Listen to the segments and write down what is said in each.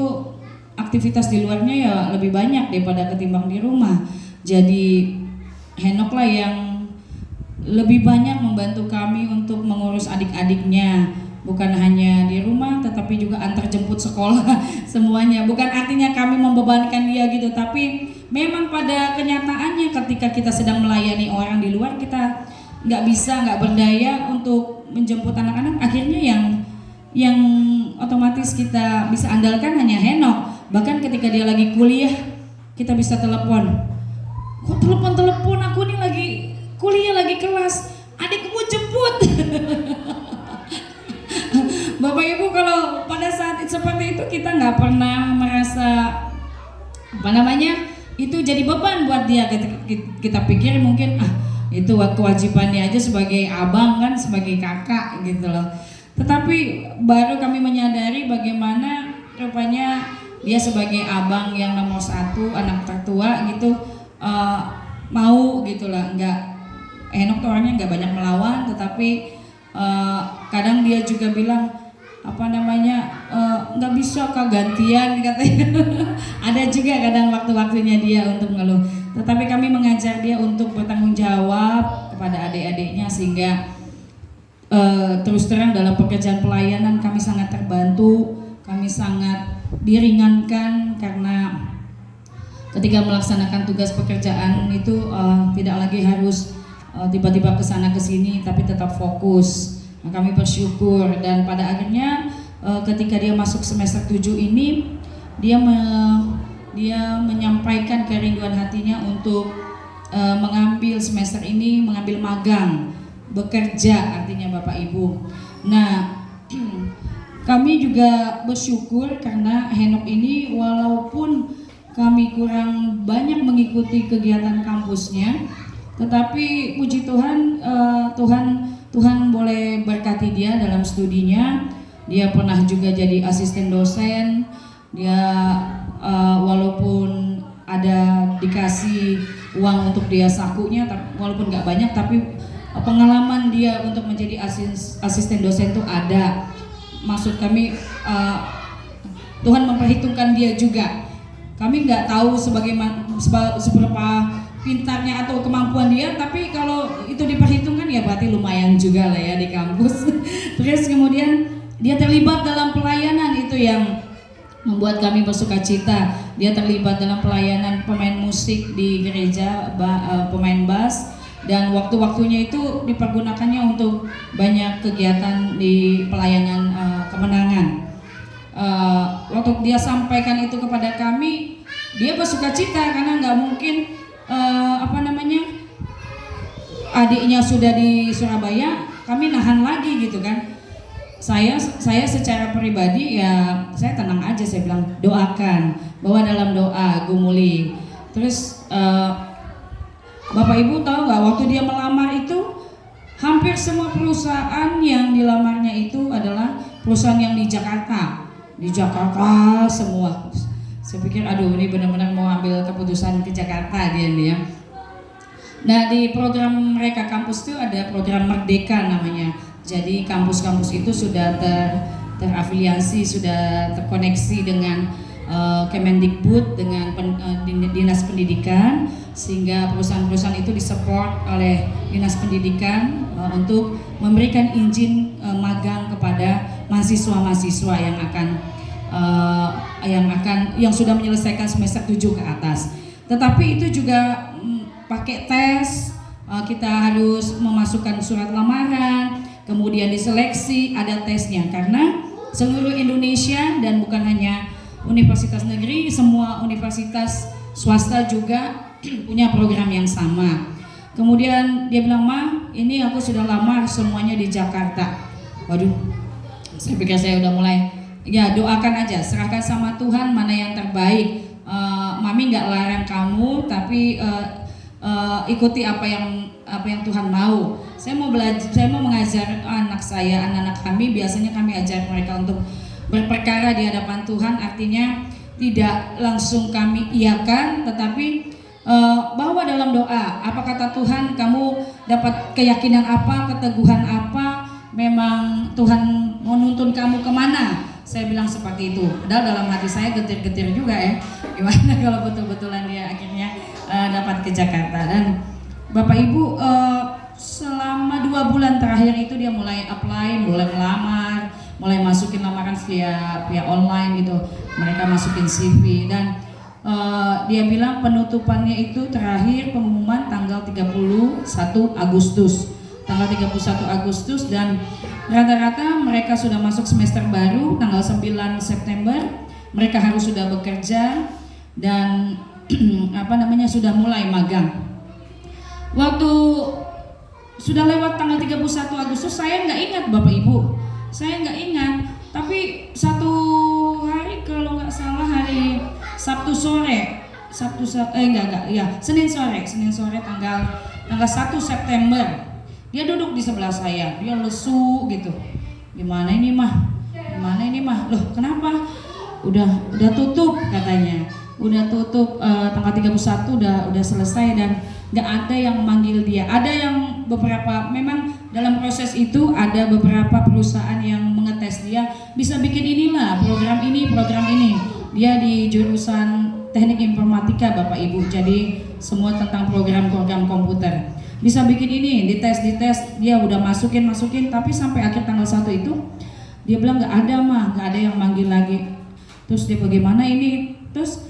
itu aktivitas di luarnya ya lebih banyak daripada ketimbang di rumah. Jadi Henok lah yang lebih banyak membantu kami untuk mengurus adik-adiknya, bukan hanya di rumah tetapi juga antar jemput sekolah semuanya. Bukan artinya kami membebankan dia gitu, tapi memang pada kenyataannya ketika kita sedang melayani orang di luar, kita nggak berdaya untuk menjemput anak-anak. Akhirnya yang otomatis kita bisa andalkan hanya Henok. Bahkan ketika dia lagi kuliah, kita bisa telepon. Kok telepon aku nih lagi kuliah, lagi kelas, adikku jemput. Bapak Ibu, kalau pada saat seperti itu kita nggak pernah merasa itu jadi beban buat dia. Kita pikir mungkin itu kewajibannya aja sebagai abang kan, sebagai kakak gitu loh. Tetapi baru kami menyadari bagaimana rupanya dia sebagai abang yang nomor 1, anak tertua gitu, mau gitulah. Henok tuh orangnya nggak banyak melawan, tetapi kadang dia juga bilang nggak bisa Kak, gantian katanya. Ada juga kadang waktu-waktunya dia untuk mengeluh, tetapi kami mengajar dia untuk bertanggung jawab kepada adik-adiknya, sehingga terus terang dalam pekerjaan pelayanan kami sangat terbantu, kami sangat diringankan, karena ketika melaksanakan tugas pekerjaan itu tidak lagi harus tiba-tiba kesana kesini, tapi tetap fokus. Nah, kami bersyukur, dan pada akhirnya ketika dia masuk semester 7 ini, dia menyampaikan kerinduan hatinya untuk mengambil semester ini, mengambil magang, bekerja artinya Bapak Ibu. Nah, kami juga bersyukur karena Henok ini walaupun kami kurang banyak mengikuti kegiatan kampusnya, tetapi puji Tuhan, Tuhan boleh berkati dia dalam studinya. Dia pernah juga jadi asisten dosen. Dia walaupun ada dikasih uang untuk dia sakunya, walaupun nggak banyak, tapi pengalaman dia untuk menjadi asisten dosen itu ada. Maksud kami Tuhan memperhitungkan dia juga. Kami nggak tahu seberapa pintarnya atau kemampuan dia, tapi kalau itu diperhitungkan ya berarti lumayan juga lah ya di kampus. Terus kemudian dia terlibat dalam pelayanan, itu yang membuat kami bersukacita. Dia terlibat dalam pelayanan pemain musik di gereja, pemain bass, dan waktu-waktunya itu dipergunakannya untuk banyak kegiatan di pelayanan kemenangan. Waktu dia sampaikan itu kepada kami, dia bersukacita karena nggak mungkin adiknya sudah di Surabaya, kami nahan lagi gitu kan. Saya secara pribadi ya saya tenang aja, saya bilang doakan, bawa dalam doa, gumuli. Terus Bapak Ibu tahu nggak, waktu dia melamar itu hampir semua perusahaan yang dilamarnya itu adalah perusahaan yang di Jakarta semua. Saya pikir aduh ini benar-benar mau ambil keputusan ke Jakarta dia nih ya. Nah, di program mereka kampus itu ada program Merdeka namanya. Jadi kampus-kampus itu sudah terafiliasi, sudah terkoneksi dengan Kemendikbud, dengan Dinas Pendidikan, sehingga perusahaan-perusahaan itu disupport oleh Dinas Pendidikan untuk memberikan izin magang kepada mahasiswa-mahasiswa yang sudah menyelesaikan semester 7 ke atas. Tetapi itu juga pakai tes, kita harus memasukkan surat lamaran, kemudian diseleksi, ada tesnya, karena seluruh Indonesia dan bukan hanya universitas negeri, semua universitas swasta juga punya program yang sama. Kemudian dia bilang, "Ma, ini aku sudah lamar semuanya di Jakarta." Waduh, saya pikir saya udah mulai, ya doakan aja, serahkan sama Tuhan mana yang terbaik. Mami nggak larang kamu, tapi ikuti apa yang Tuhan mau. Saya mau belajar, saya mau mengajar anak-anak kami. Biasanya kami ajar mereka untuk berperkara di hadapan Tuhan, artinya tidak langsung kami iakan, tetapi bahwa dalam doa, apa kata Tuhan, kamu dapat keyakinan apa, keteguhan apa, memang Tuhan menuntun kamu kemana, Saya bilang seperti itu. Padahal dalam hati saya getir-getir juga ya. Gimana kalau betul-betulan dia akhirnya dapat ke Jakarta. Dan Bapak Ibu, selama 2 bulan terakhir itu dia mulai apply, mulai melamar, mulai masukin lamaran via online gitu. Mereka masukin CV dan dia bilang penutupannya itu terakhir pengumuman tanggal 31 Agustus. Tanggal 31 Agustus dan rata-rata mereka sudah masuk semester baru tanggal 9 September. Mereka harus sudah bekerja dan sudah mulai magang. Waktu sudah lewat tanggal 31 Agustus saya nggak ingat Bapak Ibu, saya nggak ingat. Tapi satu hari kalau nggak salah hari Senin sore tanggal 1 September dia duduk di sebelah saya, dia lesu gitu. Gimana ini mah? Loh kenapa? Udah tutup katanya. Udah tutup tanggal 31 udah selesai dan nggak ada yang manggil dia. Ada yang beberapa, memang dalam proses itu ada beberapa perusahaan yang mengetes dia bisa bikin inilah program ini. Dia di jurusan teknik informatika Bapak Ibu, jadi semua tentang program-program komputer. Bisa bikin ini, dites dia udah masukin, tapi sampai akhir tanggal 1 itu dia bilang nggak ada yang manggil lagi. Terus dia bagaimana ini? Terus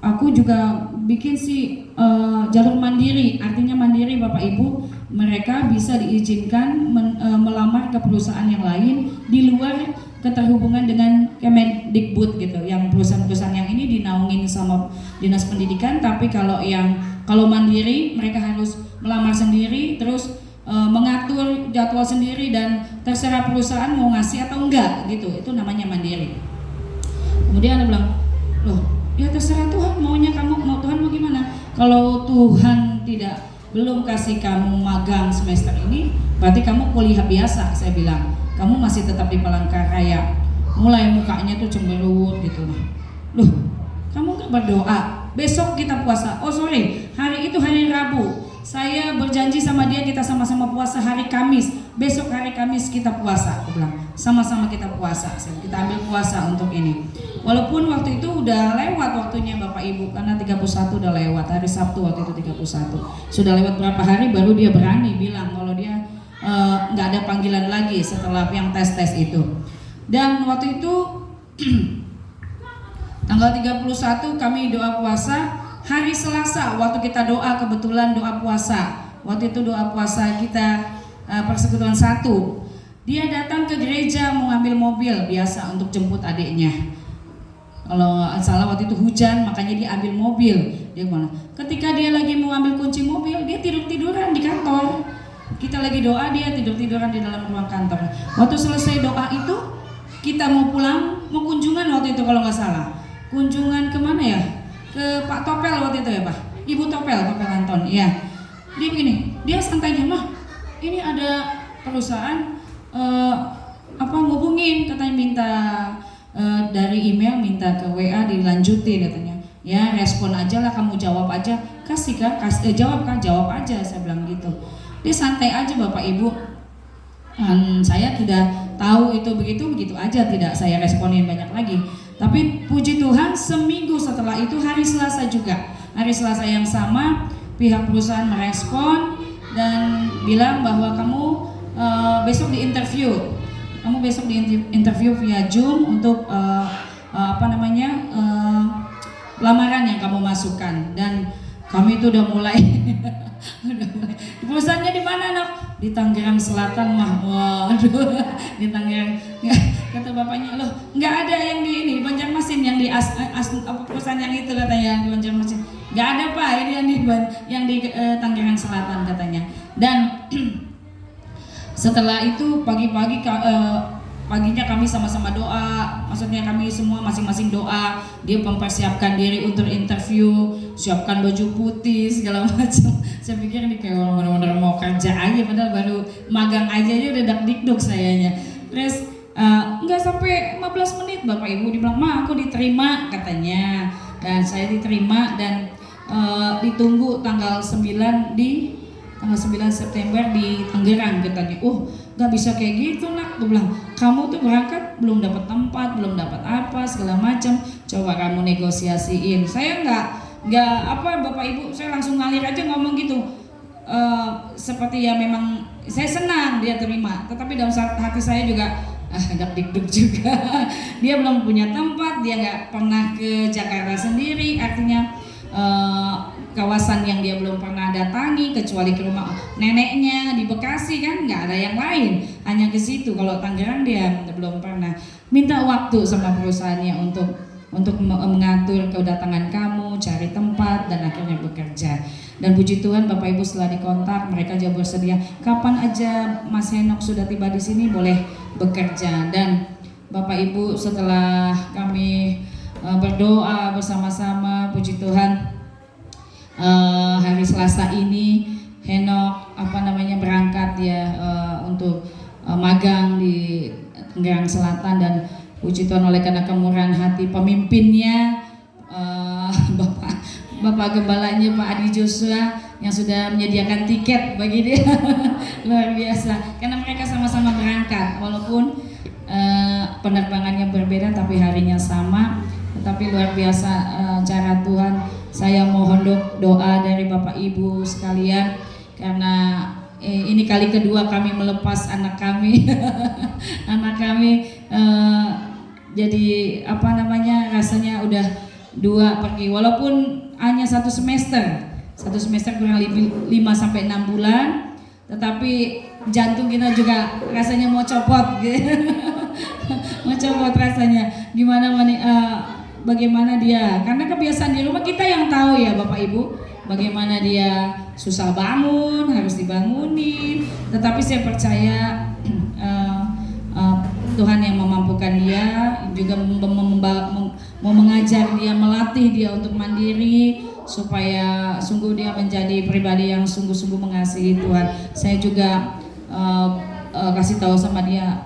aku juga bikin jalur mandiri, artinya mandiri Bapak Ibu, mereka bisa diizinkan melamar ke perusahaan yang lain di luar keterhubungan dengan Kemendikbud gitu. Yang perusahaan-perusahaan yang ini dinaungin sama Dinas Pendidikan, tapi kalau mandiri mereka harus melamar sendiri, terus mengatur jadwal sendiri dan terserah perusahaan mau ngasih atau enggak gitu. Itu namanya mandiri. Kemudian dia bilang, loh ya terserah Tuhan maunya kamu, Tuhan mau gimana? Kalau Tuhan belum kasih kamu magang semester ini, berarti kamu kuliah biasa. Saya bilang, kamu masih tetap di Palangkaraya. Mulai mukanya tuh cemberut gitu. Loh, kamu nggak berdoa? Besok kita puasa. Oh sorry, hari itu hari Rabu. Saya berjanji sama dia kita sama-sama puasa hari Kamis. Besok hari Kamis kita puasa. Aku bilang, sama-sama kita puasa. Kita ambil puasa untuk ini. Walaupun waktu itu udah lewat waktunya Bapak Ibu, karena 31 udah lewat, hari Sabtu waktu itu 31. Sudah lewat berapa hari baru dia berani bilang kalau dia nggak ada panggilan lagi setelah yang tes itu. Dan waktu itu tanggal 31 kami doa puasa. Hari Selasa waktu kita doa, kebetulan doa puasa, waktu itu doa puasa kita persekutuan 1. Dia datang ke gereja mau ambil mobil biasa untuk jemput adiknya. Kalau salah waktu itu hujan, makanya dia ambil mobil. Dia mana? Ketika dia lagi mau ambil kunci mobil, dia tiduran di kantor. Kita lagi doa, dia tiduran di dalam ruang kantor. Waktu selesai doa itu, kita mau pulang, mau kunjungan waktu itu kalau nggak salah. Kunjungan kemana ya? Ke Pak Topel waktu itu ya Pak, Ibu Topel Anton, iya. Dia begini, dia santainya, mah ini ada perusahaan ngubungin, katanya minta dari email, minta ke WA dilanjutin katanya. Ya respon aja lah, kamu jawab aja, jawab aja, saya bilang gitu. Dia santai aja Bapak Ibu. Saya tidak tahu itu begitu aja, tidak saya responin banyak lagi. Tapi puji Tuhan seminggu setelah itu hari Selasa juga, hari Selasa yang sama pihak perusahaan merespon dan bilang bahwa kamu besok diinterview via Zoom untuk lamaran yang kamu masukkan. Dan kami itu udah mulai perusahaannya di mana nak? Di Tangerang Selatan mah. Waduh, di Tangerang. Kata bapaknya, loh nggak ada yang di ini Banjarmasin, yang di perusahaan yang itu katanya, yang di Banjarmasin nggak ada Pak, ini yang di Tangerang Selatan katanya. Dan setelah itu paginya kami sama-sama doa, maksudnya kami semua masing-masing doa. Dia mempersiapkan diri untuk interview, siapkan baju putih segala macam. Saya pikir ini kayak orang benar-benar mau kerja aja, padahal baru magang aja udah dak-dikduk sayanya. Terus nggak sampai 15 menit Bapak Ibu dibilang, "Ma, aku diterima," katanya. Dan saya diterima dan ditunggu tanggal 9 September di Tangerang katanya. Nggak bisa kayak gitu nak, gue bilang, kamu tuh berangkat belum dapat tempat, belum dapat apa segala macam. Coba kamu negosiasiin. Saya nggak apa Bapak Ibu, saya langsung ngalir aja ngomong gitu. Seperti ya memang saya senang dia terima, tetapi dalam hati saya juga agak deg-deg juga. Dia belum punya tempat, dia nggak pernah ke Jakarta sendiri, artinya kawasan yang dia belum pernah datangi kecuali ke rumah neneknya di Bekasi kan, nggak ada yang lain, hanya ke situ. Kalau Tangerang dia belum pernah. Minta waktu sama perusahaannya untuk mengatur kedatangan kamu, cari tempat dan akhirnya bekerja. Dan puji Tuhan Bapak Ibu setelah dikontak mereka juga bersedia, kapan aja Mas Henok sudah tiba di sini boleh bekerja. Dan Bapak Ibu setelah kami berdoa bersama-sama, puji Tuhan hari Selasa ini Henok berangkat ya untuk magang di Tangerang Selatan. Dan puji Tuhan oleh karena kemurahan hati pemimpinnya Bapak Gembalanya Pak Adi Joshua yang sudah menyediakan tiket bagi dia. Luar biasa, karena mereka sama-sama berangkat walaupun penerbangannya berbeda tapi harinya sama. Tetapi luar biasa cara Tuhan. Saya mohon doa dari Bapak Ibu sekalian, karena ini kali kedua kami melepas anak kami. Anak kami jadi rasanya udah 2 pergi, walaupun hanya satu semester kurang lebih 5-6 bulan, tetapi jantung kita juga rasanya mau copot gitu. Mau copot rasanya. Bagaimana dia, karena kebiasaan di rumah kita yang tahu ya Bapak Ibu, bagaimana dia susah bangun, harus dibangunin. Tetapi saya percaya Tuhan yang memampukan dia, juga mau mengajar dia, melatih dia untuk mandiri, supaya sungguh dia menjadi pribadi yang sungguh-sungguh mengasihi Tuhan. Saya juga kasih tahu sama dia,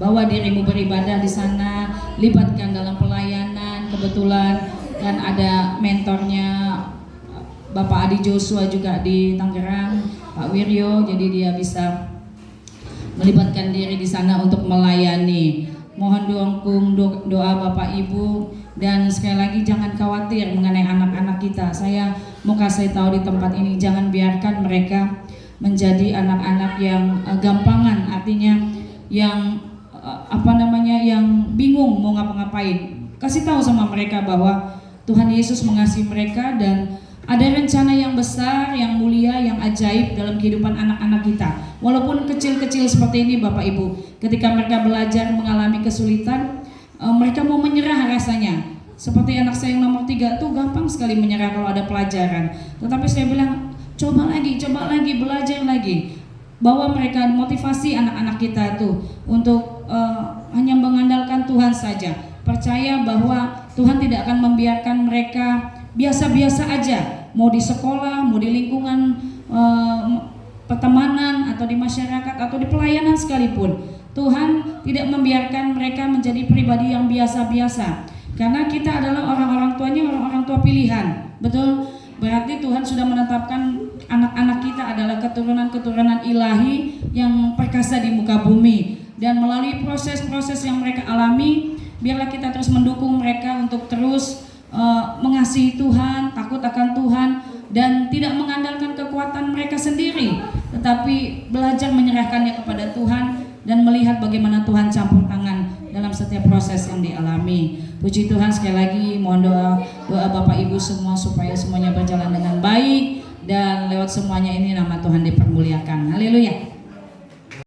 bawa dirimu beribadah di sana, libatkan dalam pelayanan. Kebetulan kan ada mentornya Bapak Adi Joshua juga di Tangerang, Pak Wiryo, jadi dia bisa melibatkan diri di sana untuk melayani. Mohon doa Bapak Ibu, dan sekali lagi jangan khawatir mengenai anak-anak kita. Saya mau kasih tahu di tempat ini, jangan biarkan mereka menjadi anak-anak yang gampangan, artinya yang yang bingung mau ngapa-ngapain. Kasih tahu sama mereka bahwa Tuhan Yesus mengasihi mereka dan ada rencana yang besar, yang mulia, yang ajaib dalam kehidupan anak-anak kita. Walaupun kecil-kecil seperti ini Bapak Ibu, ketika mereka belajar mengalami kesulitan, mereka mau menyerah rasanya. Seperti anak saya yang nomor 3 tuh gampang sekali menyerah kalau ada pelajaran. Tetapi saya bilang, coba lagi, belajar lagi. Bawa mereka, motivasi anak-anak kita tuh untuk hanya mengandalkan Tuhan saja. Percaya bahwa Tuhan tidak akan membiarkan mereka biasa-biasa aja, mau di sekolah, mau di lingkungan pertemanan atau di masyarakat atau di pelayanan sekalipun. Tuhan tidak membiarkan mereka menjadi pribadi yang biasa-biasa, karena kita adalah orang-orang tuanya, orang-orang tua pilihan. Betul? Berarti Tuhan sudah menetapkan anak-anak kita adalah keturunan-keturunan ilahi yang perkasa di muka bumi. Dan melalui proses-proses yang mereka alami, biarlah kita terus mendukung mereka untuk terus mengasihi Tuhan, takut akan Tuhan, dan tidak mengandalkan kekuatan mereka sendiri, tetapi belajar menyerahkannya kepada Tuhan dan melihat bagaimana Tuhan campur tangan dalam setiap proses yang dialami. Puji Tuhan, sekali lagi mohon doa Bapak Ibu semua supaya semuanya berjalan dengan baik, dan lewat semuanya ini nama Tuhan dipermuliakan. Haleluya.